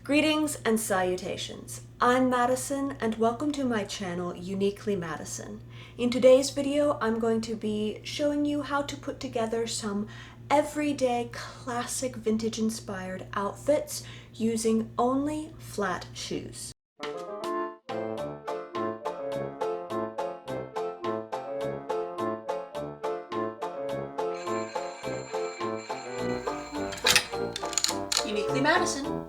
Greetings and salutations. I'm Madison and welcome to my channel Uniquely Madison. In today's video, I'm going to be showing you how to put together some everyday classic vintage inspired outfits using only flat shoes. Uniquely Madison.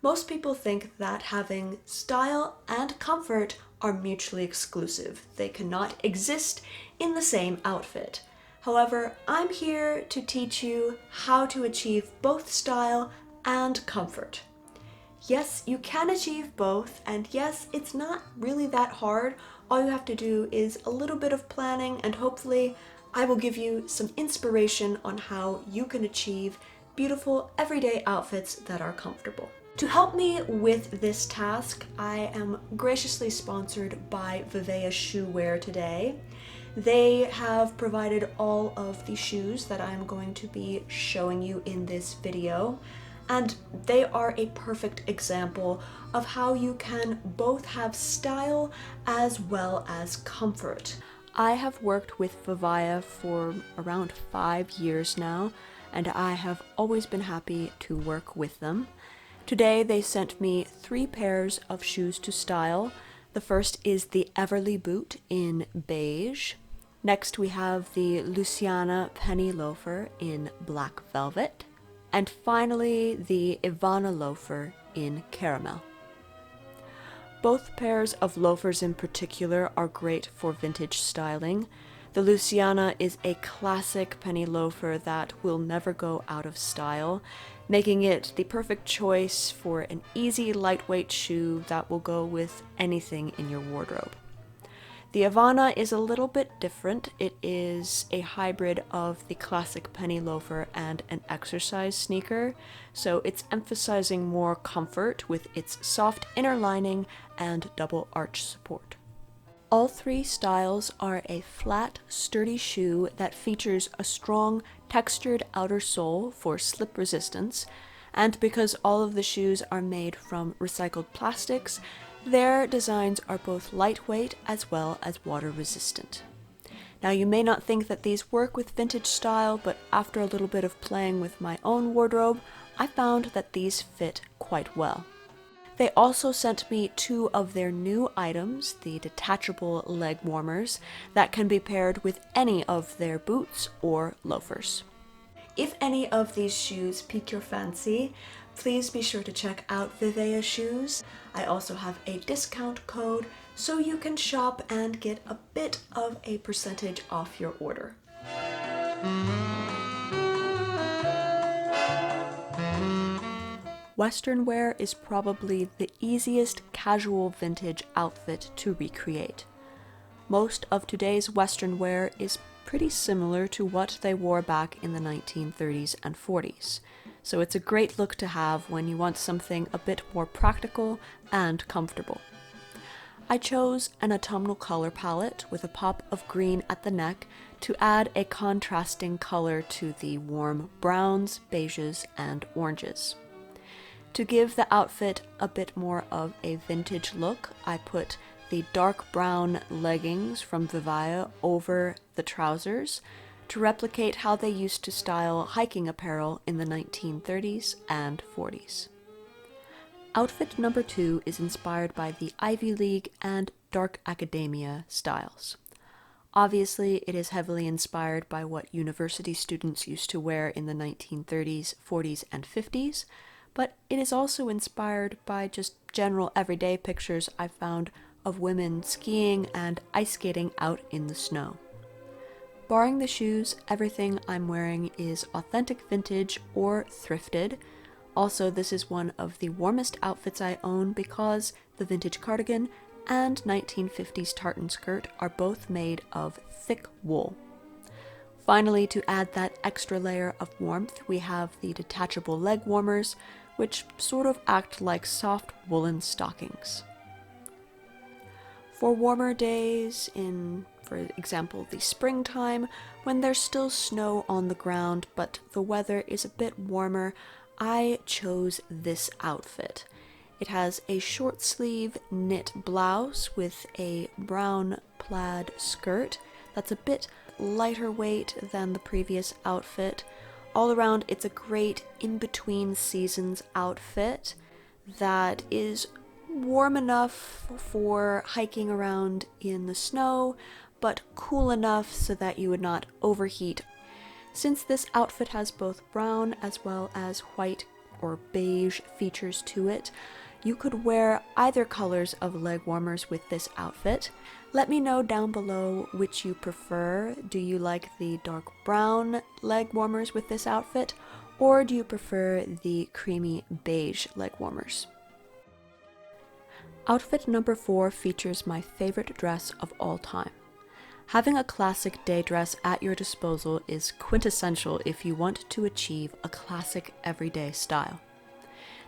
Most people think that having style and comfort are mutually exclusive. They cannot exist in the same outfit. However, I'm here to teach you how to achieve both style and comfort. Yes, you can achieve both, and yes, it's not really that hard. All you have to do is a little bit of planning, and hopefully I will give you some inspiration on how you can achieve beautiful everyday outfits that are comfortable. To help me with this task, I am graciously sponsored by VIVAIA Shoewear today. They have provided all of the shoes that I'm going to be showing you in this video, and they are a perfect example of how you can both have style as well as comfort. I have worked with VIVAIA for around 5 years now, and I have always been happy to work with them. Today they sent me 3 pairs of shoes to style. The first is the Everly boot in beige. Next we have the Louisiana penny loafer in black velvet. And finally the Ivana loafer in caramel. Both pairs of loafers in particular are great for vintage styling. The Louisiana is a classic penny loafer that will never go out of style, making it the perfect choice for an easy, lightweight shoe that will go with anything in your wardrobe. The Ivana is a little bit different. It is a hybrid of the classic penny loafer and an exercise sneaker, so it's emphasizing more comfort with its soft inner lining and double arch support. All 3 styles are a flat, sturdy shoe that features a strong, textured outer sole for slip resistance, and because all of the shoes are made from recycled plastics, their designs are both lightweight as well as water resistant. Now, you may not think that these work with vintage style, but after a little bit of playing with my own wardrobe, I found that these fit quite well. They also sent me 2 of their new items, the detachable leg warmers, that can be paired with any of their boots or loafers. If any of these shoes pique your fancy, please be sure to check out VIVAIA Shoes. I also have a discount code so you can shop and get a bit of a percentage off your order. Western wear is probably the easiest casual vintage outfit to recreate. Most of today's Western wear is pretty similar to what they wore back in the 1930s and 40s, so it's a great look to have when you want something a bit more practical and comfortable. I chose an autumnal color palette with a pop of green at the neck to add a contrasting color to the warm browns, beiges, and oranges. To give the outfit a bit more of a vintage look, I put the dark brown leggings from VIVAIA over the trousers to replicate how they used to style hiking apparel in the 1930s and 40s. Outfit number 2 is inspired by the Ivy League and dark academia styles. Obviously, it is heavily inspired by what university students used to wear in the 1930s, 40s, and 50s, but it is also inspired by just general everyday pictures I found of women skiing and ice skating out in the snow. Barring the shoes, everything I'm wearing is authentic vintage or thrifted. Also, this is one of the warmest outfits I own because the vintage cardigan and 1950s tartan skirt are both made of thick wool. Finally, to add that extra layer of warmth, we have the detachable leg warmers, which sort of act like soft woolen stockings. For warmer days in, for example, the springtime, when there's still snow on the ground but the weather is a bit warmer, I chose this outfit. It has a short sleeve knit blouse with a brown plaid skirt that's a bit lighter weight than the previous outfit. All around, it's a great in-between seasons outfit that is warm enough for hiking around in the snow, but cool enough so that you would not overheat. Since this outfit has both brown as well as white or beige features to it, you could wear either colors of leg warmers with this outfit. Let me know down below which you prefer. Do you like the dark brown leg warmers with this outfit, or do you prefer the creamy beige leg warmers? Outfit number 4 features my favorite dress of all time. Having a classic day dress at your disposal is quintessential if you want to achieve a classic everyday style.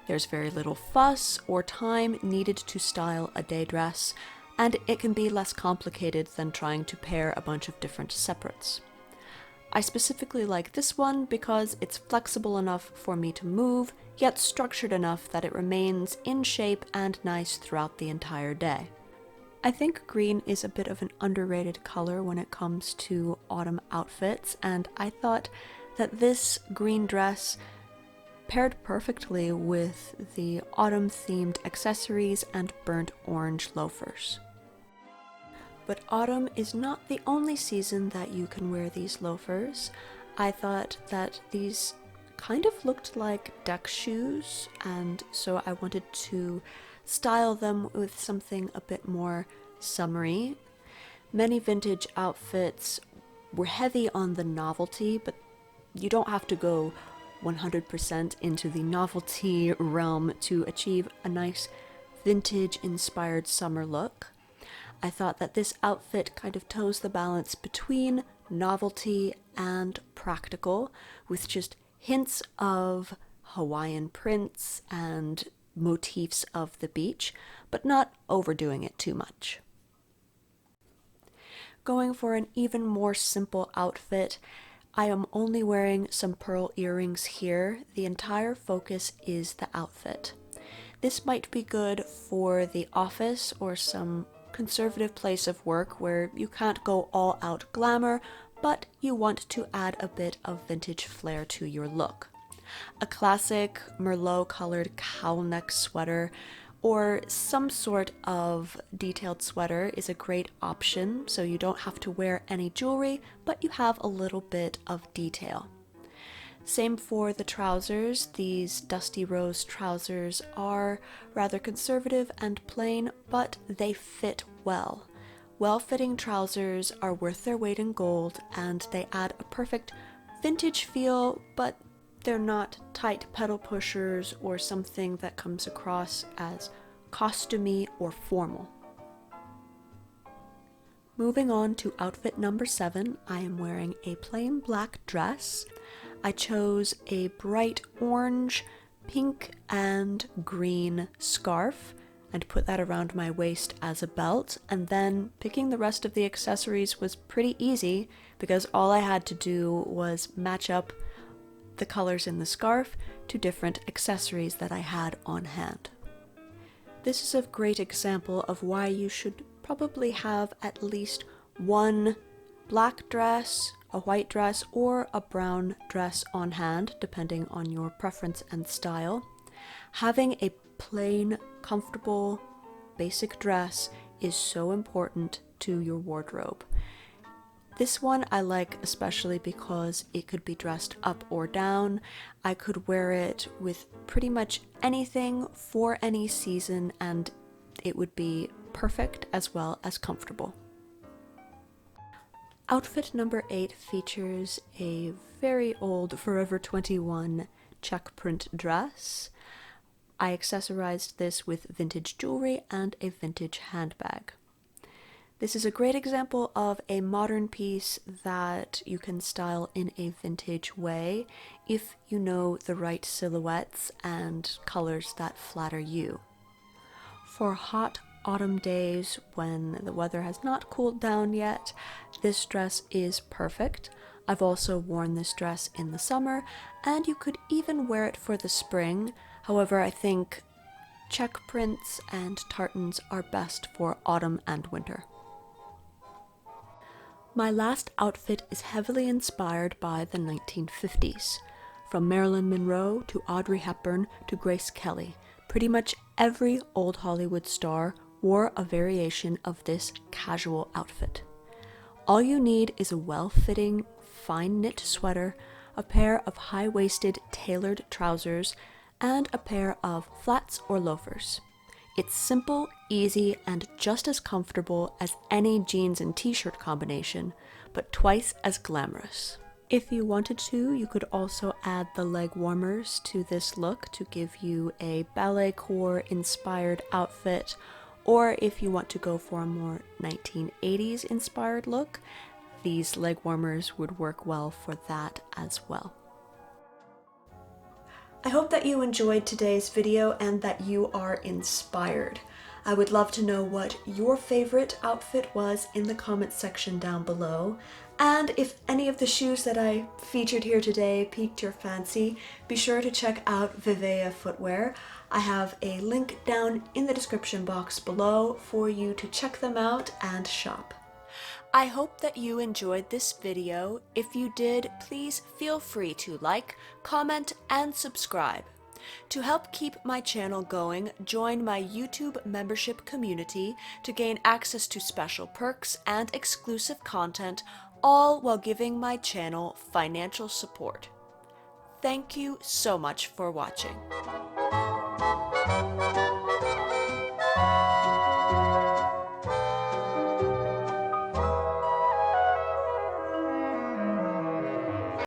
There's very little fuss or time needed to style a day dress, and it can be less complicated than trying to pair a bunch of different separates. I specifically like this one because it's flexible enough for me to move, yet structured enough that it remains in shape and nice throughout the entire day. I think green is a bit of an underrated color when it comes to autumn outfits, and I thought that this green dress paired perfectly with the autumn-themed accessories and burnt orange loafers. But autumn is not the only season that you can wear these loafers. I thought that these kind of looked like deck shoes, and so I wanted to style them with something a bit more summery. Many vintage outfits were heavy on the novelty, but you don't have to go 100% into the novelty realm to achieve a nice vintage-inspired summer look. I thought that this outfit kind of toes the balance between novelty and practical, with just hints of Hawaiian prints and motifs of the beach, but not overdoing it too much. Going for an even more simple outfit, I am only wearing some pearl earrings here. The entire focus is the outfit. This might be good for the office or some conservative place of work where you can't go all out glamour, but you want to add a bit of vintage flair to your look. A classic Merlot colored cowl neck sweater or some sort of detailed sweater is a great option, so you don't have to wear any jewelry, but you have a little bit of detail. Same for the trousers. These Dusty Rose trousers are rather conservative and plain, but they fit well. Well-fitting trousers are worth their weight in gold, and they add a perfect vintage feel, but they're not tight pedal pushers or something that comes across as costumey or formal. Moving on to outfit number 7, I am wearing a plain black dress. I chose a bright orange, pink, and green scarf and put that around my waist as a belt, and then picking the rest of the accessories was pretty easy because all I had to do was match up the colors in the scarf to different accessories that I had on hand. This is a great example of why you should probably have at least one black dress, a white dress, or a brown dress on hand, depending on your preference and style. Having a plain, comfortable, basic dress is so important to your wardrobe. This one I like especially because it could be dressed up or down. I could wear it with pretty much anything for any season, and it would be perfect as well as comfortable. Outfit number 8 features a very old Forever 21 check print dress. I accessorized this with vintage jewelry and a vintage handbag. This is a great example of a modern piece that you can style in a vintage way if you know the right silhouettes and colors that flatter you. For hot autumn days when the weather has not cooled down yet, this dress is perfect. I've also worn this dress in the summer, and you could even wear it for the spring. However, I think check prints and tartans are best for autumn and winter. My last outfit is heavily inspired by the 1950s. From Marilyn Monroe to Audrey Hepburn to Grace Kelly, pretty much every old Hollywood star wore a variation of this casual outfit. All you need is a well-fitting, fine knit sweater, a pair of high-waisted tailored trousers, and a pair of flats or loafers. It's simple, easy, and just as comfortable as any jeans and t-shirt combination, but twice as glamorous. If you wanted to, you could also add the leg warmers to this look to give you a ballet corps inspired outfit, or if you want to go for a more 1980s inspired look, these leg warmers would work well for that as well. I hope that you enjoyed today's video and that you are inspired. I would love to know what your favorite outfit was in the comments section down below. And if any of the shoes that I featured here today piqued your fancy, be sure to check out VIVAIA footwear. I have a link down in the description box below for you to check them out and shop. I hope that you enjoyed this video. If you did, please feel free to like, comment, and subscribe. To help keep my channel going, join my YouTube membership community to gain access to special perks and exclusive content, all while giving my channel financial support. Thank you so much for watching.